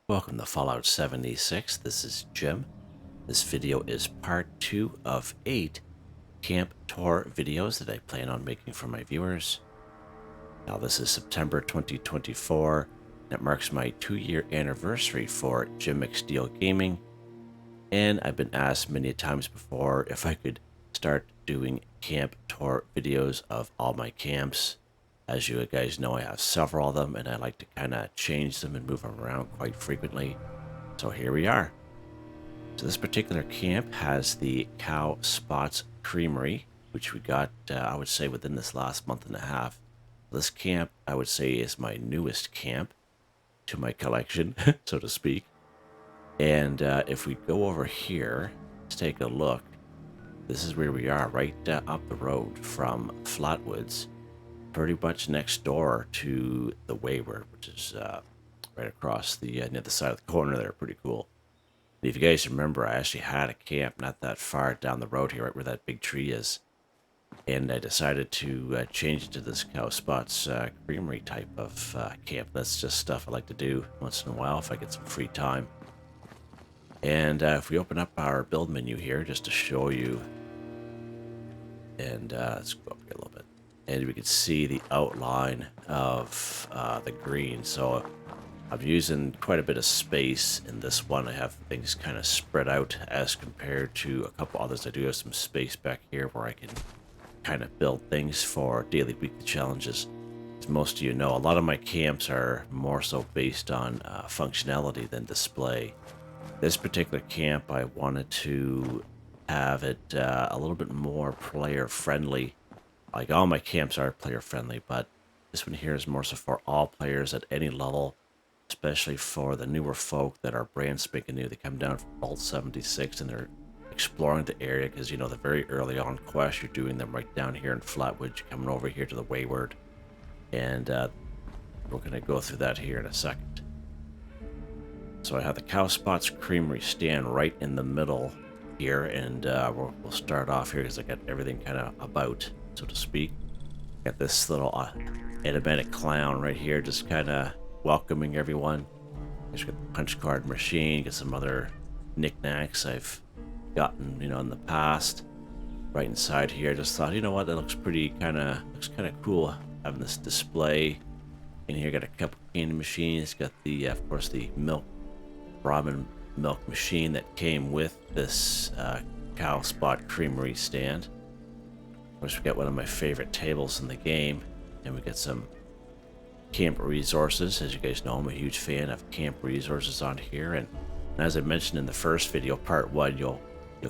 Welcome to Fallout 76. This is Jim. This video is part 2 of 8 camp tour videos that I plan on making for my viewers. Now this is September 2024. That marks my 2-year anniversary for Jim McSteel Gaming. And I've been asked many times before if I could start doing camp tour videos of all my camps. As you guys know, I have several of them, and I like to kind of change them and move them around quite frequently. So here we are. So this particular camp has the Cow Spots Creamery, which we got, I would say, within this last month and a half. This camp, I would say, is my newest camp to my collection, so to speak. And if we go over here, let's take a look. This is where we are, right up the road from Flatwoods. Pretty much next door to the Wayward, which is right across the near the side of the corner there. Pretty cool. And if you guys remember, I actually had a camp not that far down the road here, right where that big tree is. And I decided to change it to this Cow Spots Creamery type of camp. That's just stuff I like to do once in a while if I get some free time. And if we open up our build menu here, just to show you, and let's go up here a little bit. And we can see the outline of the green. So I'm using quite a bit of space in this one. I have things kind of spread out as compared to a couple others. I do have some space back here where I can kind of build things for daily, weekly challenges. As most of you know, a lot of my camps are more so based on functionality than display. This particular camp, I wanted to have it a little bit more player friendly. Like, all my camps are player friendly, but this one here is more so for all players at any level, especially for the newer folk that are brand spanking new. They come down from Vault 76 and they're exploring the area because, you know, the very early on quests, you're doing them right down here in Flatwood. You're coming over here to the Wayward, and we're going to go through that here in a second. So I have the Cow Spots Creamery stand right in the middle here, and we'll start off here because I got everything kind of about, so to speak. Got this little animatic clown right here, just kind of welcoming everyone. Just got the punch card machine, got some other knickknacks I've gotten, you know, in the past. Right inside here, just thought, you know what, that looks pretty kind of cool having this display. In here, got a couple candy machines. Got the, of course, the ramen milk machine that came with this Cow Spot Creamery stand. Of course, we got one of my favorite tables in the game, and we got some camp resources. As you guys know, I'm a huge fan of camp resources on here, and as I mentioned in the first video, part 1, you'll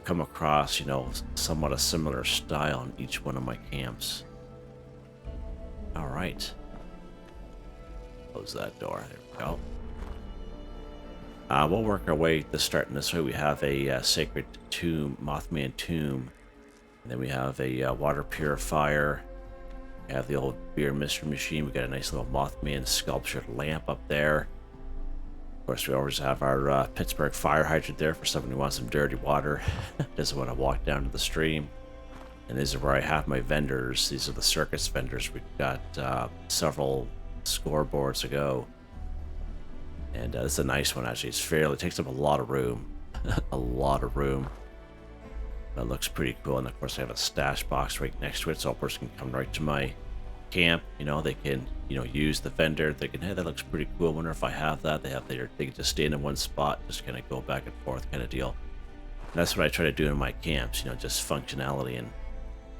come across, you know, somewhat a similar style in each one of my camps. All right, close that door. There we go. We'll work our way to starting this way. We have a sacred tomb, Mothman tomb. And then we have a water purifier. We have the old beer mystery machine. We got a nice little Mothman sculptured lamp up there. Of course, we always have our Pittsburgh fire hydrant there for someone who wants some dirty water. Doesn't want to walk down to the stream. And this is where I have my vendors. These are the circus vendors. We've got several scoreboards to go. And this is a nice one, actually. It takes up a lot of room. A lot of room. That looks pretty cool. And of course, I have a stash box right next to it, so a person can come right to my camp. You know, they can, you know, use the vendor. They can, hey, that looks pretty cool. I wonder if I have that. They can just stand in one spot, just kind of go back and forth kind of deal. And that's what I try to do in my camps, you know, just functionality, and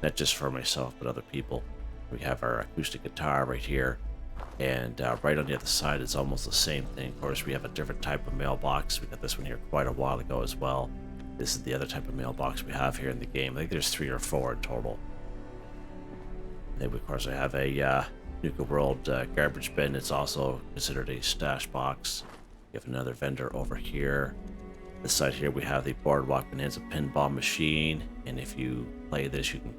not just for myself, but other people. We have our acoustic guitar right here. And right on the other side is almost the same thing. Of course, we have a different type of mailbox. We got this one here quite a while ago as well. This is the other type of mailbox we have here in the game. I think there's 3 or 4 in total. And then, of course, I have a Nuka World garbage bin. It's also considered a stash box. We have another vendor over here. This side here, we have the Boardwalk Bonanza pinball machine. And if you play this, you can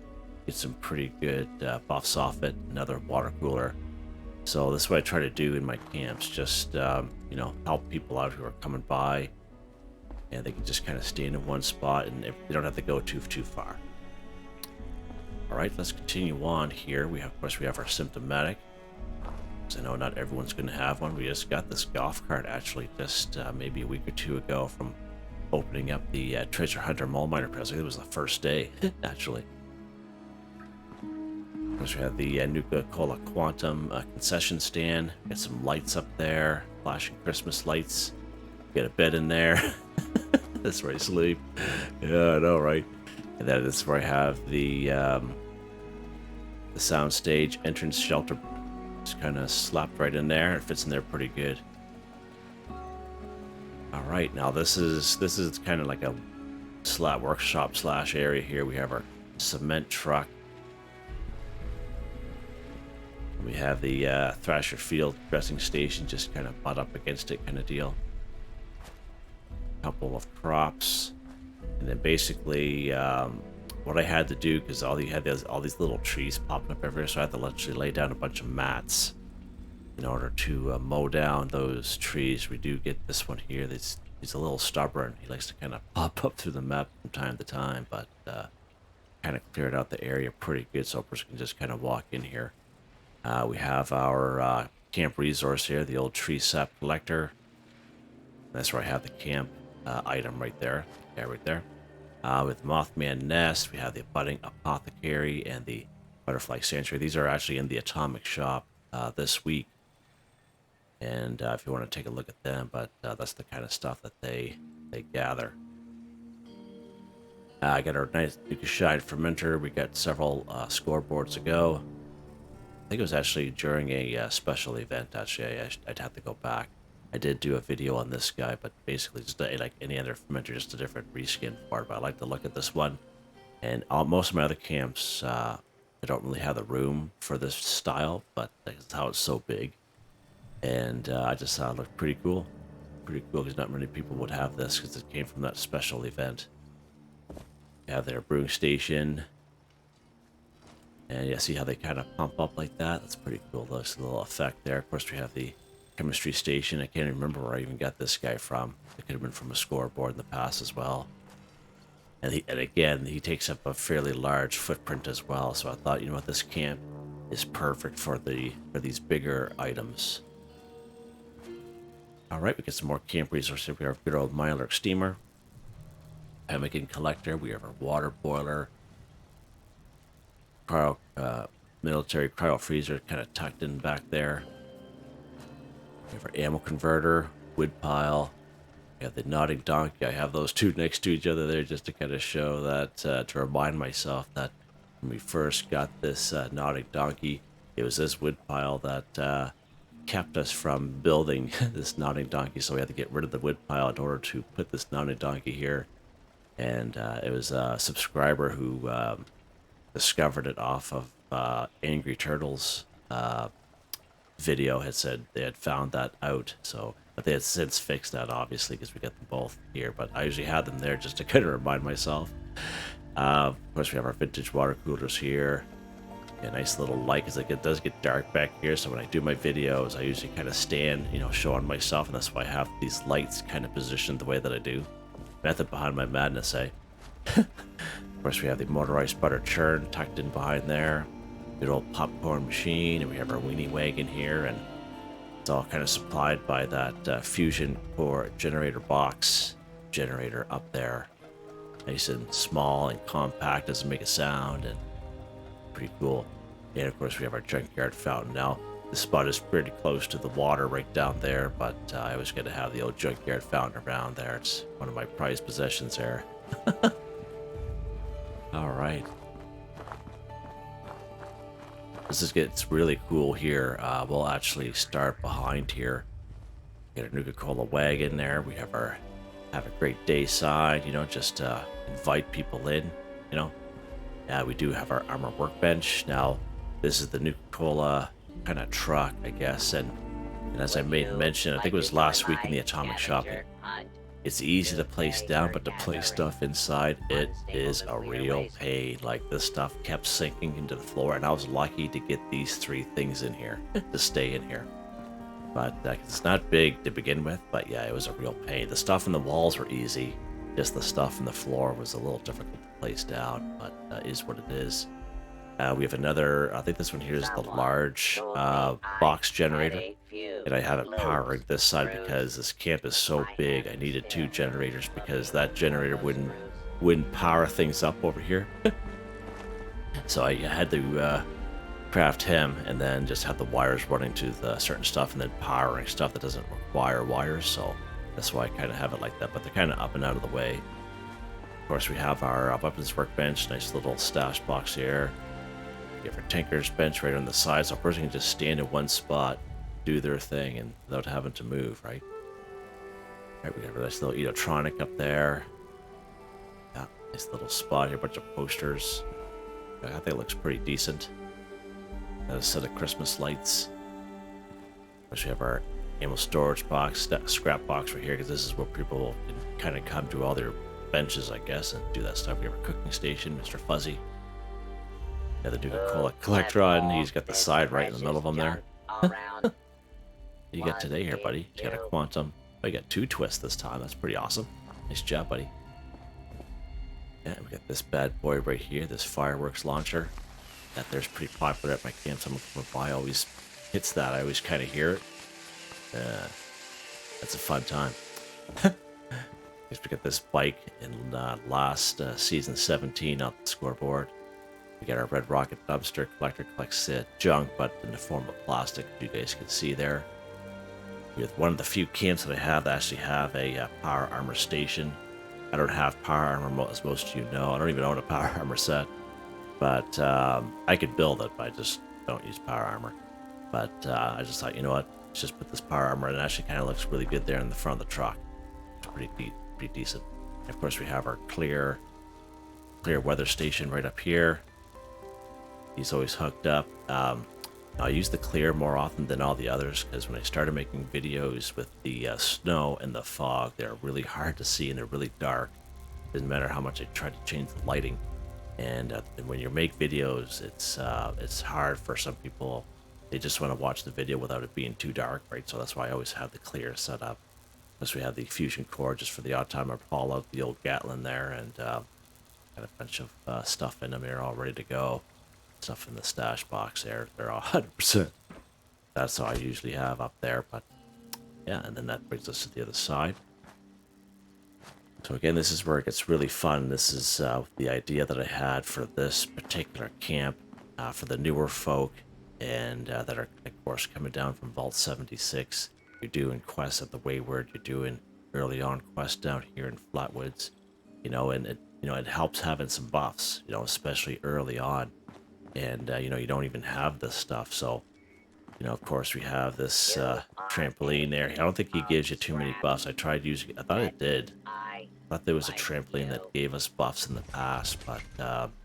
get some pretty good buffs off it. Another water cooler. So this is what I try to do in my camps. Just, you know, help people out who are coming by. And they can just kind of stand in one spot, and they don't have to go too far. All right, let's continue on here. Of course, we have our symptomatic. because I know not everyone's going to have one. We just got this golf cart actually just maybe a week or two ago from opening up the Treasure Hunter Mole Miner Press. I think it was the first day, actually. Of course, we have the Nuka Cola Quantum concession stand. Got some lights up there, flashing Christmas lights. Get a bed in there. That's where I sleep. Yeah, I know, right? And then this is where I have the sound stage entrance shelter. Just kind of slapped right in there. It fits in there pretty good. All right, now this is kind of like a slab workshop slash area here. We have our cement truck. We have the Thrasher Field dressing station just kind of butt up against it kind of deal. Couple of props, and then basically what I had to do, because all these little trees popping up everywhere, so I had to literally lay down a bunch of mats in order to mow down those trees. We do get this one here. He's a little stubborn. He likes to kind of pop up through the map from time to time, but kind of cleared out the area pretty good, so a person can just kind of walk in here. We have our camp resource here, the old tree sap collector. That's where I have the camp item right there. Yeah, right there. With Mothman Nest, we have the Budding Apothecary and the Butterfly Sanctuary. These are actually in the Atomic Shop this week. And if you want to take a look at them, but that's the kind of stuff that they gather. I got our nice Nuka Shine Fermenter. We got several scoreboards ago. I think it was actually during a special event. Actually, I'd have to go back. I did do a video on this guy, but basically just like any other fermenter, just a different reskin for it. But I like to look at this one. And most of my other camps, I don't really have the room for this style, but that's how it's so big. And I just thought it looked pretty cool. Pretty cool, because not many people would have this, because it came from that special event. You have their brewing station. And yeah, see how they kind of pump up like that? That's pretty cool. There's a little effect there. Of course, we have the chemistry station. I can't remember where I even got this guy from. It could have been from a scoreboard in the past as well. And again, he takes up a fairly large footprint as well. So I thought, you know what, this camp is perfect for these bigger items. All right, we get some more camp resources. We have our good old Mylark steamer, pemmican collector. We have our water boiler, military cryo freezer, kind of tucked in back there. We have our ammo converter, wood pile. We have the nodding donkey. I have those two next to each other there just to kind of show that, to remind myself that when we first got this nodding donkey, it was this wood pile that kept us from building this nodding donkey. So we had to get rid of the wood pile in order to put this nodding donkey here. And it was a subscriber who discovered it off of Angry Turtles video. Had said they had found that out, so but they had since fixed that, obviously, because we got them both here. But I usually had them there just to kind of remind myself. Of course, we have our vintage water coolers here. A nice little light, because it does get dark back here, so when I do my videos, I usually kind of stand, showing myself, and that's why I have these lights kind of positioned the way that I do. Method behind my madness, eh? Of course, we have the motorized butter churn tucked in behind there. Good old popcorn machine, and we have our weenie wagon here, and it's all kind of supplied by that fusion core generator box generator up there. Nice and small and compact, doesn't make a sound, and pretty cool. And of course, we have our junkyard fountain. Now, this spot is pretty close to the water right down there, but I was going to have the old junkyard fountain around there. It's one of my prized possessions there. All right. This gets really cool here. We'll actually start behind here. Get a Nuka Cola wagon there. We have our have a great day sign, just invite people in, we do have our armor workbench. Now, this is the Nuka Cola kind of truck, I guess, and as I made mention, I think it was last week in the Atomic Shop, it's easy to place down, but to place stuff inside, it is a real pain. Like, this stuff kept sinking into the floor, and I was lucky to get these 3 things in here to stay in here. But it's not big to begin with, but yeah, it was a real pain. The stuff in the walls were easy, just the stuff in the floor was a little difficult to place down, but is what it is. We have another, I think this one here is the large box generator. And I have it powering this side because this camp is so big. I needed 2 generators because that generator wouldn't power things up over here. So I had to craft him and then just have the wires running to the certain stuff and then powering stuff that doesn't require wires. So that's why I kind of have it like that. But they're kind of up and out of the way. Of course, we have our weapons workbench, nice little stash box here. We have our tanker's bench right on the side, so a person can just stand in one spot, do their thing, and without having to move, right? Alright, we have a nice little electronic up there. Yeah, nice little spot here, a bunch of posters. I think it looks pretty decent. Got a set of Christmas lights. Of course, we have our ammo storage box, scrap box right here, because this is where people can kind of come to all their benches, I guess, and do that stuff. We have our cooking station, Mr. Fuzzy. Yeah, the Nuka Collectron. He's got the side right in the middle of them there. You got today here, buddy. You got a quantum. Oh, you got 2 twists this time. That's pretty awesome. Nice job, buddy. Yeah, we got this bad boy right here, this fireworks launcher. That there's pretty popular at my camp. Someone coming by always hits that. I always kind of hear it. That's a fun time. We got this bike in last season 17 on the scoreboard. We got our red rocket dumpster collector, collects junk, but in the form of plastic, you guys can see there. With one of the few camps that I have that actually have a power armor station. I don't have power armor, as most of you know. I don't even own a power armor set. But I could build it, but I just don't use power armor. But I just thought, you know what? Let's just put this power armor in. It actually kind of looks really good there in the front of the truck. It's pretty decent. And of course, we have our clear weather station right up here. He's always hooked up. I use the clear more often than all the others because when I started making videos with the snow and the fog, they're really hard to see and they're really dark. Doesn't matter how much I try to change the lighting. And when you make videos, it's hard for some people. They just want to watch the video without it being too dark, right? So that's why I always have the clear set up. Plus we have the fusion core just for the odd time I pull out the old Gatlin there, and got a bunch of stuff in them here all ready to go. Stuff in the stash box there, they're all 100%. That's how I usually have up there, but yeah, and then that brings us to the other side. So again, this is where it gets really fun. This is the idea that I had for this particular camp for the newer folk and that are, of course, coming down from Vault 76. You're doing quests at the Wayward. You're doing early on quests down here in Flatwoods. And it helps having some buffs. Especially early on. And you don't even have this stuff. So of course, we have this trampoline there. I don't think he gives you too many buffs. I tried using it. I thought it did. I thought there was a trampoline that gave us buffs in the past, but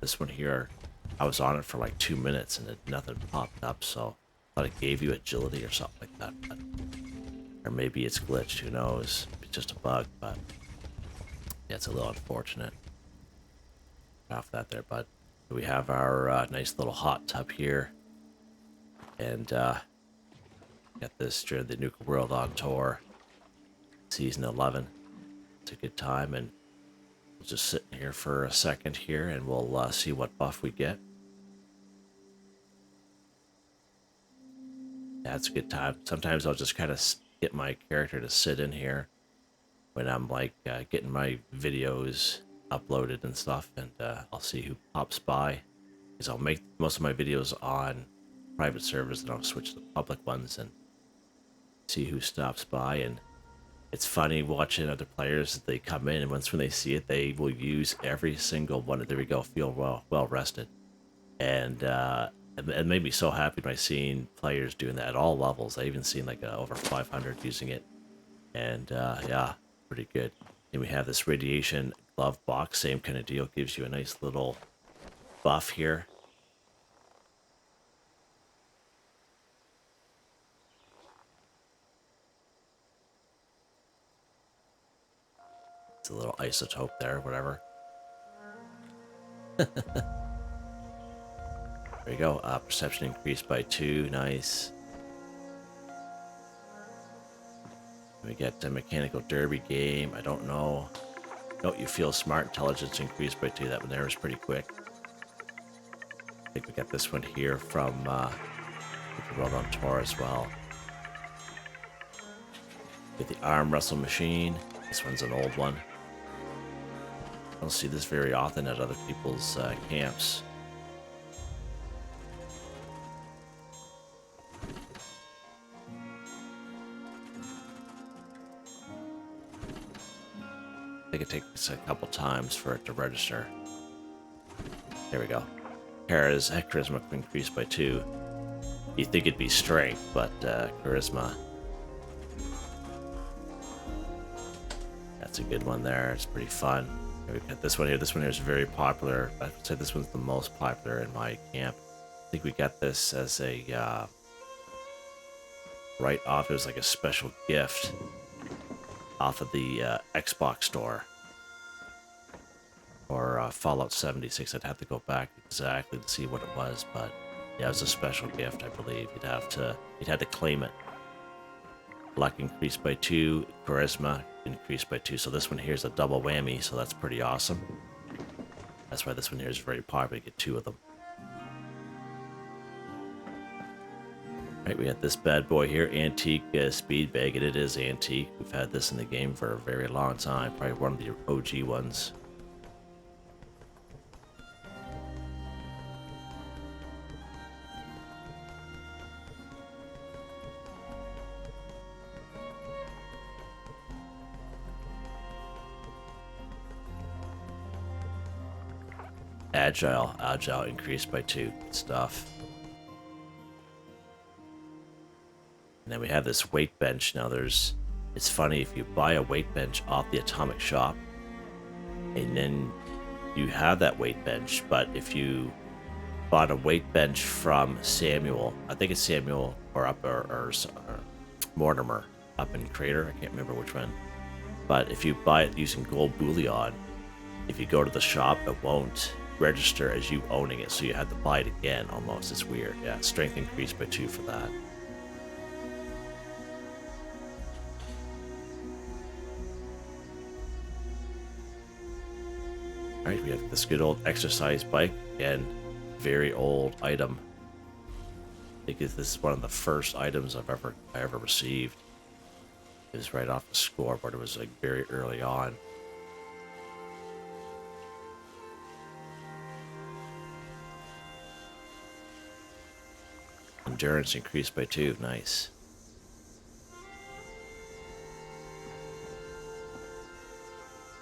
this one here, I was on it for like 2 minutes and nothing popped up, so I thought it gave you agility or something like that. Or maybe it's glitched, who knows? It's just a bug, but yeah, it's a little unfortunate. Off that there, bud. We have our nice little hot tub here. And got this during the Nuka World on tour, season 11. It's a good time, and we'll just sit in here for a second here, and we'll see what buff we get. Yeah, it's a good time. Sometimes I'll just kind of get my character to sit in here when I'm like getting my videos uploaded and stuff, and I'll see who pops by, because I'll make most of my videos on private servers, and I'll switch to the public ones and see who stops by. And it's funny watching other players. They come in, and when they see it, they will use every single one. There we go, feel well rested. And it made me so happy by seeing players doing that at all levels. I even seen like over 500 using it, and yeah, pretty good. And we have this radiation glove box, same kind of deal, gives you a nice little buff here. It's a little isotope there, whatever. There you go. Perception increased by 2. Nice. We get a mechanical derby game. I don't know. Don't you feel smart? Intelligence increased by 2. That one there was pretty quick. think we got this one here from the World on Tour as well. Get the arm Wrestle Machine. This one's an old one. I don't see this very often at other people's camps. I think it takes a couple times for it to register. There we go. Charisma increased by 2. You'd think it'd be strength, but charisma. That's a good one there. It's pretty fun. We've got this one here. This one here is very popular. I would say this one's the most popular in my camp. I think we got this as a right off. It was like a special gift off of the Xbox store or Fallout 76. I'd have to go back exactly to see what it was, but yeah, it was a special gift, I believe. You'd had to claim it. Luck increased by 2, charisma increased by 2. So this one here is a double whammy, so that's pretty awesome. That's why this one here is very popular. You get 2 of them. Right, we have this bad boy here, antique speed bag, and it is antique. We've had this in the game for a very long time, probably one of the OG ones. Agile increased by 2. Good stuff. And then we have this weight bench. Now it's funny, if you buy a weight bench off the Atomic Shop, and then you have that weight bench, but if you bought a weight bench from Samuel, I think it's Samuel or Mortimer up in Crater, I can't remember which one, but if you buy it using gold bullion, if you go to the shop, it won't register as you owning it, so you have to buy it again almost. It's weird. Yeah, strength increased by 2 for that. Alright, we have this good old exercise bike. Again, very old item. I think this is one of the first items I ever received. It was right off the scoreboard. It was like very early on. Endurance increased by 2. Nice.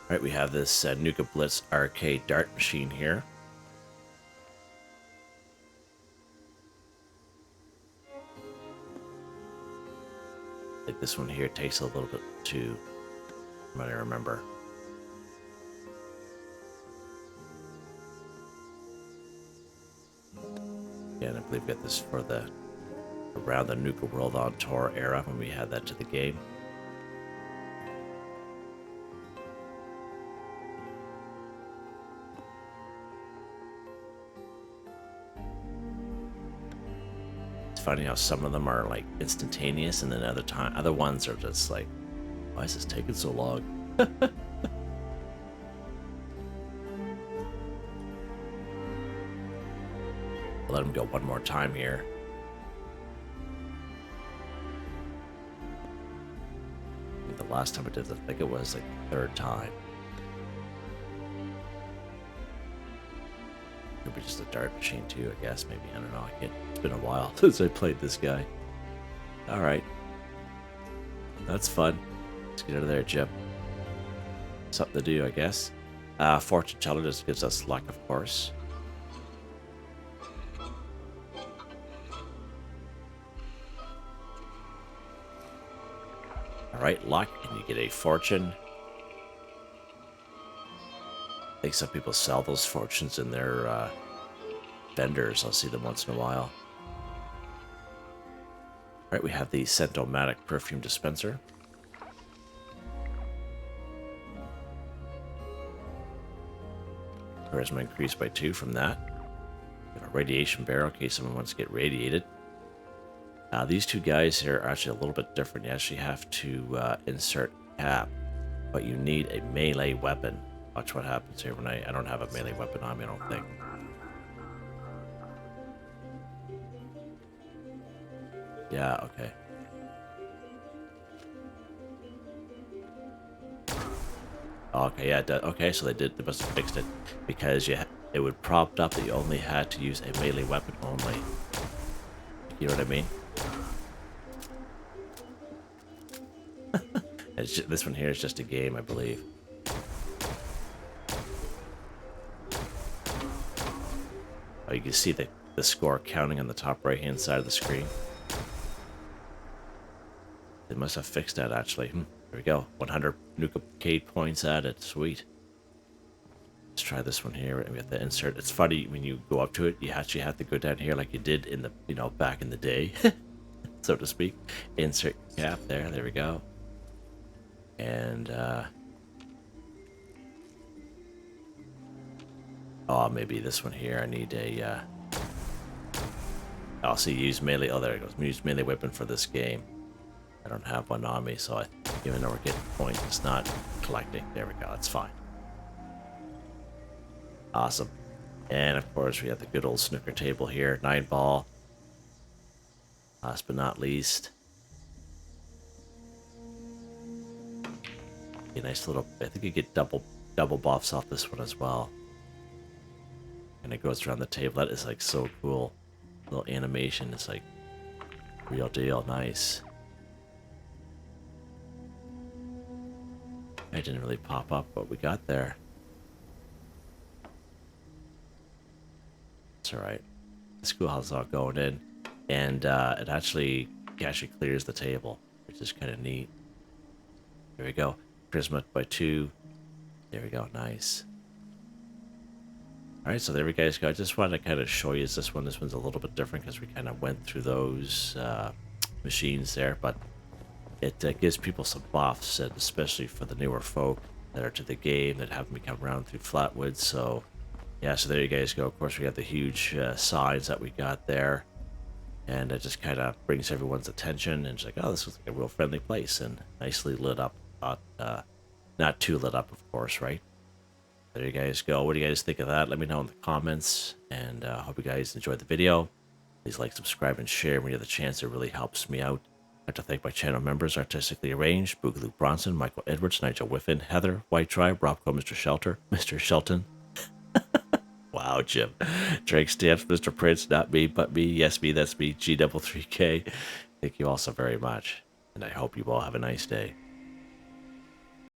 Alright, we have this Nuka Blitz arcade dart machine here. I think this one here takes a little bit too, from what I remember. Again, I believe we got this for around the Nuka World on Tour era when we had that to the game. Funny how some of them are like instantaneous, and then other ones are just like, why is this taking so long? I'll let him go one more time here. I think the last time I did this, I think it was like the 3rd time. Could be just a dart machine too, I guess. Maybe, I don't know. It's been a while since I played this guy. Alright. That's fun. Let's get out of there, Jim. Something to do, I guess. Fortune teller just gives us luck, of course. Alright, luck, and you get a fortune. I think some people sell those fortunes in their vendors. I'll see them once in a while. Alright, we have the Matic perfume dispenser. Charisma increased by 2 from that. We have a radiation barrel in case someone wants to get radiated. These two guys here are actually a little bit different. You actually have to insert cap, but you need a melee weapon. Watch what happens here when I don't have a melee weapon on me, I don't think. Yeah, okay. Okay, yeah, okay, so they must have fixed it, because it would prompt up that you only had to use a melee weapon only. You know what I mean? This one here is just a game, I believe. Oh, you can see the score counting on the top right-hand side of the screen. They must have fixed that, actually. There we go. 100 Nuka points added. Sweet. Let's try this one here. We have to insert. It's funny, when you go up to it, you actually have to go down here like you did in the, back in the day, so to speak. Insert cap there. There we go. And, oh, maybe this one here. I need a, I'll see, use melee. Oh, there it goes. Use melee weapon for this game. I don't have one on me, so even though we're getting points, it's not collecting. There we go. That's fine. Awesome. And of course, we have the good old snooker table here. 9-ball. Last but not least, a nice little. I think you get double buffs off this one as well. And it goes around the table. That is like so cool. Little animation. It's like real deal. Nice. I didn't really pop up what we got there. It's alright. It's cool how it's all going in. And it actually clears the table, which is kind of neat. There we go. Charisma by 2. There we go. Nice. Alright, so there we guys go. I just wanted to kind of show you this one. This one's a little bit different because we kind of went through those machines there, but it gives people some buffs, and especially for the newer folk that are to the game that haven't become around through Flatwoods. So yeah, so there you guys go. Of course, we have the huge signs that we got there, and it just kind of brings everyone's attention, and it's like, oh, this was like a real friendly place and nicely lit up. Not too lit up, of course, right? There you guys go. What do you guys think of that? Let me know in the comments, and hope you guys enjoyed the video. Please like, subscribe, and share when you have the chance. It really helps me out. I'd like to thank my channel members: Artistically Arranged, Boogaloo Bronson, Michael Edwards, Nigel Wiffen, Heather, Whitetribe, Robco, Mr. Shelton. Wow, Jim. Drake Stamps, Mr.Prince, Not Me, But Me, Yes Me, That's Me, G3K. Thank you all so very much, and I hope you all have a nice day.